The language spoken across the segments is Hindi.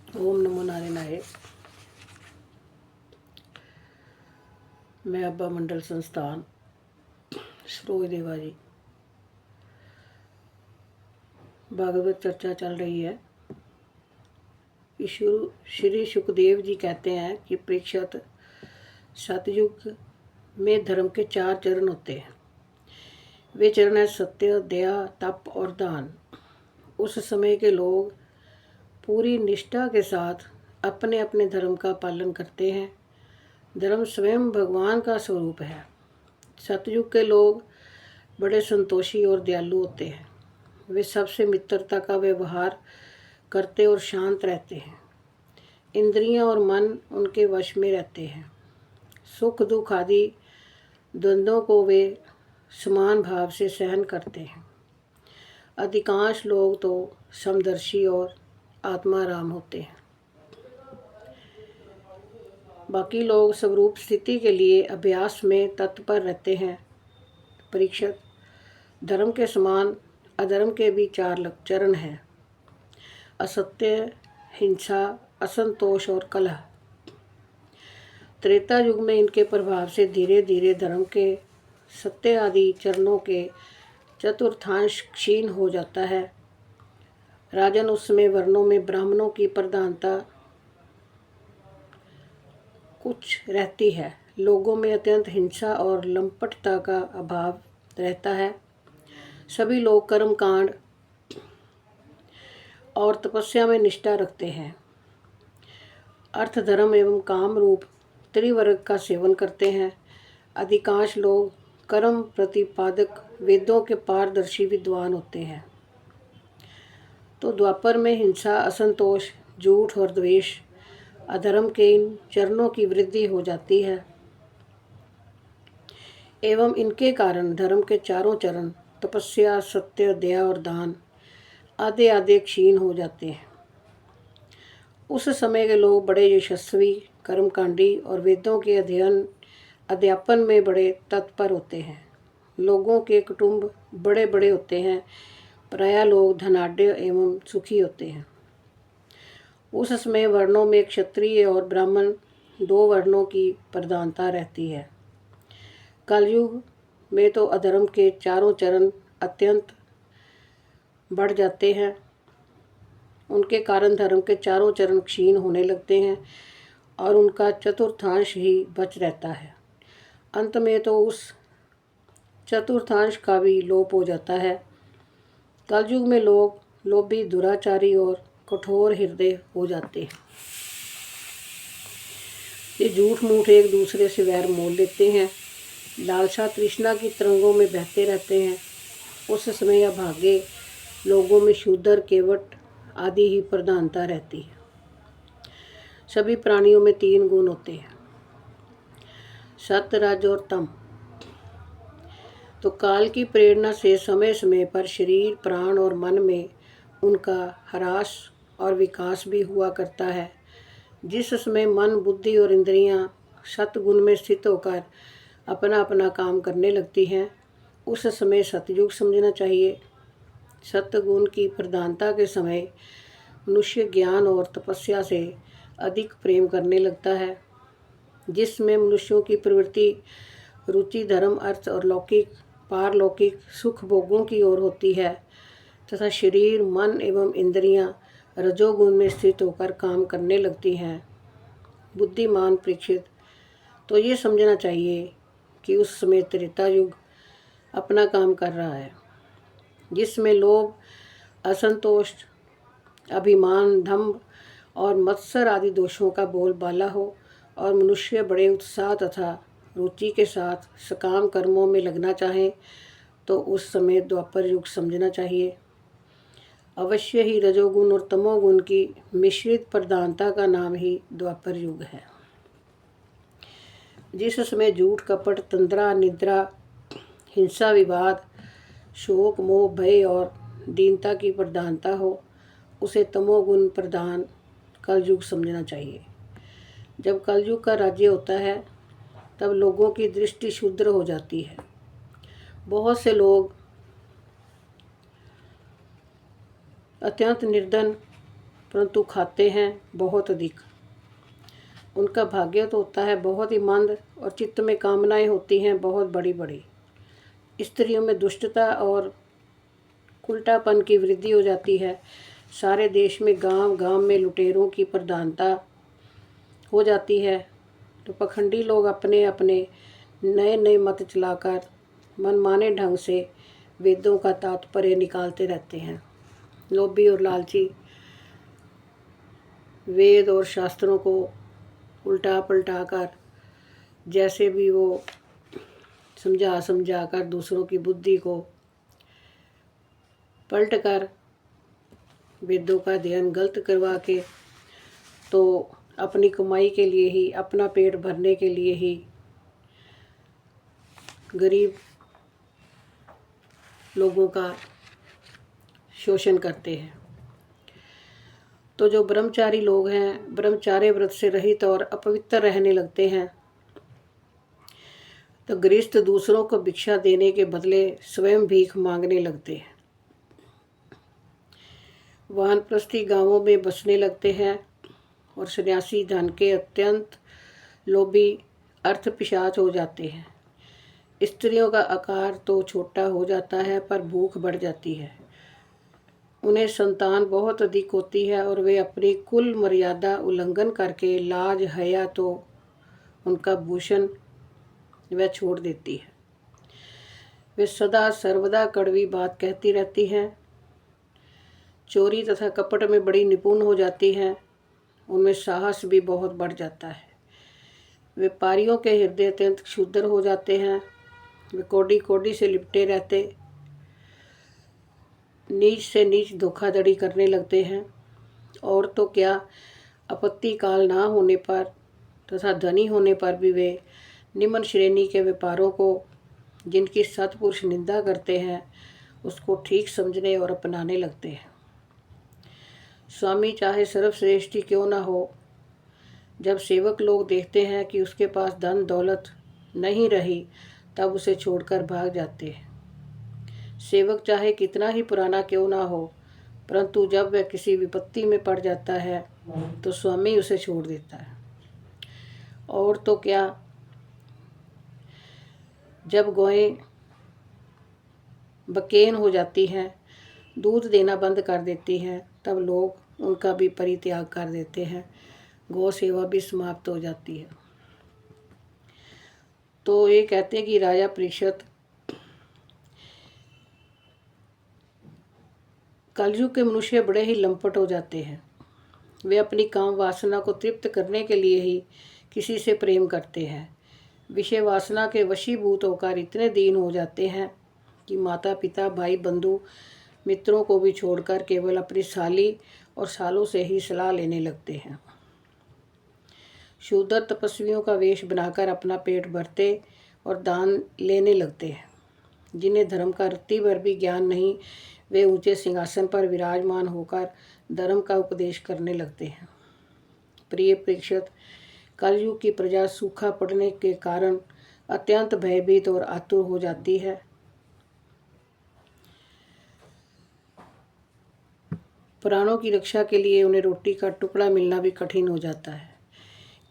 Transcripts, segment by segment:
ओम नमो नारायणाय। मैं अब्बा मंडल संस्थान सरोज देवा जी। भागवत चर्चा चल रही है। श्री सुखदेव जी कहते हैं कि परीक्षित, सतयुग में धर्म के 4 चरण होते हैं। वे चरण है सत्य, दया, तप और दान। उस समय के लोग पूरी निष्ठा के साथ अपने अपने धर्म का पालन करते हैं। धर्म स्वयं भगवान का स्वरूप है। सतयुग के लोग बड़े संतोषी और दयालु होते हैं। वे सबसे मित्रता का व्यवहार करते और शांत रहते हैं। इंद्रियां और मन उनके वश में रहते हैं। सुख दुख आदि द्वंद्वों को वे समान भाव से सहन करते हैं। अधिकांश लोग तो समदर्शी और आत्माराम होते हैं। बाकी लोग स्वरूप स्थिति के लिए अभ्यास में तत्पर रहते हैं। परीक्षित, धर्म के समान अधर्म के भी 4 चरण हैं: असत्य, हिंसा, असंतोष और कलह। त्रेता युग में इनके प्रभाव से धीरे धीरे धर्म के सत्य आदि चरणों के चतुर्थांश क्षीण हो जाता है। राजन, उस समय वर्णों में ब्राह्मणों की प्रधानता कुछ रहती है। लोगों में अत्यंत हिंसा और लंपटता का अभाव रहता है। सभी लोग कर्म कांड और तपस्या में निष्ठा रखते हैं। अर्थ, धर्म एवं काम रूप त्रिवर्ग का सेवन करते हैं। अधिकांश लोग कर्म प्रतिपादक वेदों के पारदर्शी विद्वान होते हैं। तो द्वापर में हिंसा, असंतोष, झूठ और द्वेष, अधर्म के इन चरणों की वृद्धि हो जाती है एवं इनके कारण धर्म के 4 चरण तपस्या, सत्य, दया और दान आधे आधे क्षीण हो जाते हैं। उस समय के लोग बड़े यशस्वी, कर्मकांडी और वेदों के अध्यापन में बड़े तत्पर होते हैं। लोगों के कुटुंब बड़े बड़े होते हैं। प्रायः लोग धनाढ्य एवं सुखी होते हैं। उस समय वर्णों में क्षत्रिय और ब्राह्मण 2 वर्णों की प्रधानता रहती है। कलयुग में तो अधर्म के 4 चरण अत्यंत बढ़ जाते हैं। उनके कारण धर्म के 4 चरण क्षीण होने लगते हैं और उनका चतुर्थांश ही बच रहता है। अंत में तो उस चतुर्थांश का भी लोप हो जाता है। कलयुग में लोग लोभी, दुराचारी और कठोर हृदय हो जाते हैं। ये झूठ मूठ एक दूसरे से वैर मोल लेते हैं। लालसा तृष्णा की तरंगों में बहते रहते हैं। उस समय अभागे लोगों में शूद्र, केवट आदि ही प्रधानता रहती है। सभी प्राणियों में 3 गुण होते हैं: सत्य, रज और तम। तो काल की प्रेरणा से समय समय पर शरीर, प्राण और मन में उनका ह्रास और विकास भी हुआ करता है। जिस समय मन, बुद्धि और इंद्रियां सतगुण में स्थित होकर अपना अपना काम करने लगती हैं, उस समय सतयुग समझना चाहिए। सतगुण की प्रधानता के समय मनुष्य ज्ञान और तपस्या से अधिक प्रेम करने लगता है। जिसमें मनुष्यों की प्रवृत्ति, रुचि धर्म, अर्थ और लौकिक पारलौकिक सुख भोगों की ओर होती है तथा शरीर, मन एवं इंद्रियां रजोगुण में स्थित होकर काम करने लगती हैं। बुद्धिमान परीक्षित, तो ये समझना चाहिए कि उस समय त्रेता युग अपना काम कर रहा है, जिसमें लोभ, असंतोष, अभिमान, दंभ और मत्सर आदि दोषों का बोलबाला हो और मनुष्य बड़े उत्साह तथा रुचि के साथ सकाम कर्मों में लगना चाहें, तो उस समय द्वापर युग समझना चाहिए। अवश्य ही रजोगुण और तमोगुण की मिश्रित प्रधानता का नाम ही द्वापर युग है। जिस समय झूठ, कपट, तंद्रा, निद्रा, हिंसा, विवाद, शोक, मोह, भय और दीनता की प्रधानता हो, उसे तमोगुण प्रधान कलयुग समझना चाहिए। जब कलयुग का राज्य होता है तब लोगों की दृष्टि क्षुद्र हो जाती है। बहुत से लोग अत्यंत निर्धन परंतु खाते हैं बहुत अधिक। उनका भाग्य तो होता है बहुत ही मंद और चित्त में कामनाएं होती हैं बहुत बड़ी बड़ी। स्त्रियों में दुष्टता और उल्टापन की वृद्धि हो जाती है। सारे देश में गांव गांव में लुटेरों की प्रधानता हो जाती है। तो पखंडी लोग अपने अपने नए नए मत चलाकर मनमाने ढंग से वेदों का तात्पर्य निकालते रहते हैं। लोभी और लालची वेद और शास्त्रों को उल्टा पलटा कर जैसे भी वो समझा समझा कर दूसरों की बुद्धि को पलट कर वेदों का अध्ययन गलत करवा के तो अपनी कमाई के लिए ही, अपना पेट भरने के लिए ही गरीब लोगों का शोषण करते हैं। तो जो ब्रह्मचारी लोग हैं, ब्रह्मचार्य व्रत से रहित और अपवित्र रहने लगते हैं, तो गृहस्थ दूसरों को भिक्षा देने के बदले स्वयं भीख मांगने लगते हैं। वानप्रस्थी गांवों में बसने लगते हैं और सन्यासी धन के अत्यंत लोभी अर्थ पिशाच हो जाते हैं। स्त्रियों का आकार तो छोटा हो जाता है पर भूख बढ़ जाती है। उन्हें संतान बहुत अधिक होती है और वे अपनी कुल मर्यादा उल्लंघन करके लाज हया तो उनका भूषण वह छोड़ देती है। वे सदा सर्वदा कड़वी बात कहती रहती हैं। चोरी तथा कपट में बड़ी निपुण हो जाती हैं। उनमें साहस भी बहुत बढ़ जाता है। व्यापारियों के हृदय अत्यंत क्षुद्र हो जाते हैं। वे कोडी कोडी से लिपटे रहते नीच से नीच धोखाधड़ी करने लगते हैं। और तो क्या, आपत्ति काल ना होने पर तथा धनी होने पर भी वे निम्न श्रेणी के व्यापारों को, जिनकी सत्पुरुष निंदा करते हैं, उसको ठीक समझने और अपनाने लगते हैं। स्वामी चाहे सर्वश्रेष्ठ ही क्यों ना हो, जब सेवक लोग देखते हैं कि उसके पास धन दौलत नहीं रही, तब उसे छोड़कर भाग जाते हैं। सेवक चाहे कितना ही पुराना क्यों ना हो, परंतु जब वह किसी विपत्ति में पड़ जाता है तो स्वामी उसे छोड़ देता है। और तो क्या, जब गायें बकेन हो जाती हैं, दूध देना बंद कर देती हैं, तब लोग उनका भी परित्याग कर देते हैं। गौ सेवा भी समाप्त हो जाती है। तो ये कहते हैं कि राजा परीक्षित, कलयुग के मनुष्य बड़े ही लंपट हो जाते हैं। वे अपनी काम वासना को तृप्त करने के लिए ही किसी से प्रेम करते हैं। विषय वासना के वशीभूत होकर इतने दीन हो जाते हैं कि माता पिता भाई बंधु मित्रों को भी छोड़कर केवल अपनी साली और सालों से ही सलाह लेने लगते हैं। शूद्र तपस्वियों का वेश बनाकर अपना पेट भरते और दान लेने लगते हैं। जिन्हें धर्म का रत्ती भर भी ज्ञान नहीं, वे ऊंचे सिंहासन पर विराजमान होकर धर्म का उपदेश करने लगते हैं। प्रिय परीक्षित, कलयुग की प्रजा सूखा पड़ने के कारण अत्यंत भयभीत और आतुर हो जाती है। प्राणों की रक्षा के लिए उन्हें रोटी का टुकड़ा मिलना भी कठिन हो जाता है।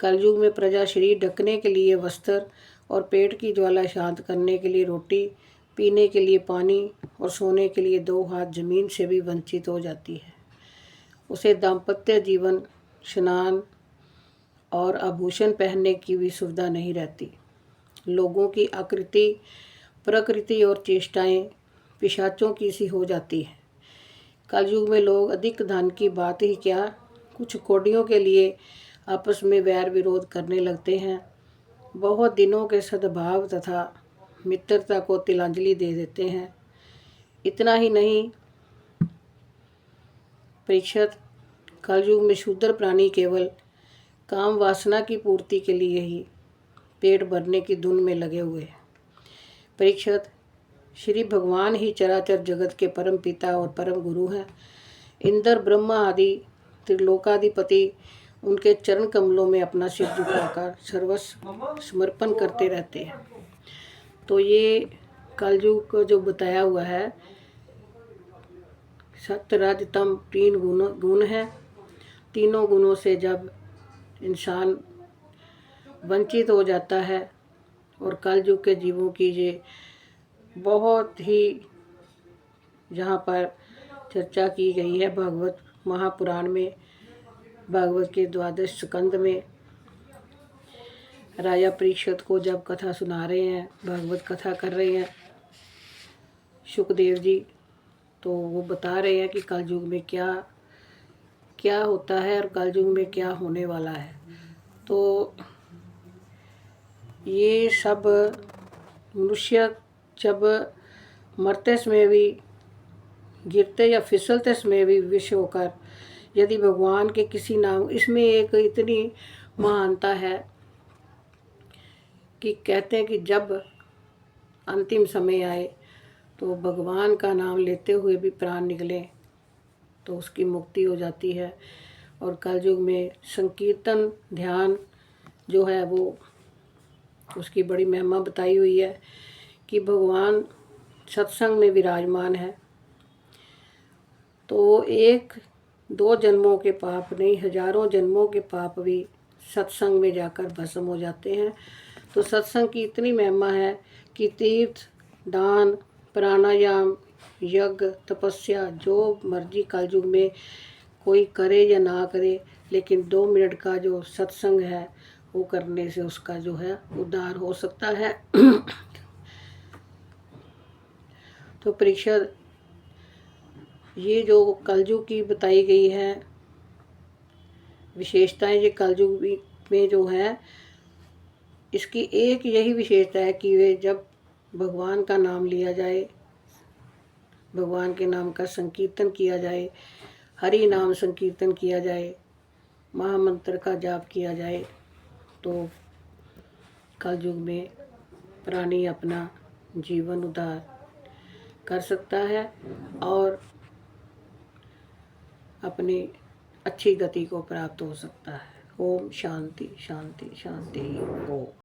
कलयुग में प्रजा शरीर ढकने के लिए वस्त्र और पेट की ज्वाला शांत करने के लिए रोटी, पीने के लिए पानी और सोने के लिए 2 हाथ जमीन से भी वंचित हो जाती है। उसे दाम्पत्य जीवन, स्नान और आभूषण पहनने की भी सुविधा नहीं रहती। लोगों की आकृति, प्रकृति और चेष्टाएं पिशाचों की सी हो जाती हैं। कलयुग में लोग अधिक धन की बात ही क्या, कुछ कौड़ियों के लिए आपस में वैर विरोध करने लगते हैं। बहुत दिनों के सद्भाव तथा मित्रता को तिलांजलि दे देते हैं। इतना ही नहीं परीक्षित, कलयुग में शूद्र प्राणी केवल काम वासना की पूर्ति के लिए ही पेट भरने की धुन में लगे हुए हैं। परीक्षित, श्री भगवान ही चराचर जगत के परम पिता और परम गुरु हैं। इंद्र, ब्रह्मा आदि त्रिलोकाधिपति उनके चरण कमलों में अपना सिर झुकाकर सर्वस्व समर्पण करते रहते हैं। तो ये कलयुग को जो बताया हुआ है, सत्य रज तम 3 गुण है। तीनों गुणों से जब इंसान वंचित हो जाता है और कलयुग के जीवों की ये बहुत ही जहाँ पर चर्चा की गई है भागवत महापुराण में, भागवत के 12 स्कंद में राजा परीक्षित को जब कथा सुना रहे हैं, भागवत कथा कर रहे हैं सुखदेव जी, तो वो बता रहे हैं कि कलयुग में क्या क्या होता है और कलयुग में क्या होने वाला है। तो ये सब मनुष्य जब मरते समय भी, गिरते या फिसलते समय भी विष होकर यदि भगवान के किसी नाम, इसमें एक इतनी महानता है कि कहते हैं कि जब अंतिम समय आए तो भगवान का नाम लेते हुए भी प्राण निकले तो उसकी मुक्ति हो जाती है। और कलयुग में संकीर्तन ध्यान जो है वो उसकी बड़ी महिमा बताई हुई है कि भगवान सत्संग में विराजमान है। तो एक दो जन्मों के पाप नहीं, हजारों जन्मों के पाप भी सत्संग में जाकर भस्म हो जाते हैं। तो सत्संग की इतनी महिमा है कि तीर्थ, दान, प्राणायाम, यज्ञ, तपस्या जो मर्जी कलयुग में कोई करे या ना करे, लेकिन 2 मिनट का जो सत्संग है वो करने से उसका जो है उद्धार हो सकता है। तो परीक्षित, ये जो कलयुग की बताई गई है विशेषताएं, ये कलयुग में जो है इसकी एक यही विशेषता है कि वे जब भगवान का नाम लिया जाए, भगवान के नाम का संकीर्तन किया जाए, हरि नाम संकीर्तन किया जाए, महामंत्र का जाप किया जाए, तो कलयुग में प्राणी अपना जीवन उद्धार कर सकता है और अपनी अच्छी गति को प्राप्त हो सकता है। ओम शांति शांति शांति ओम।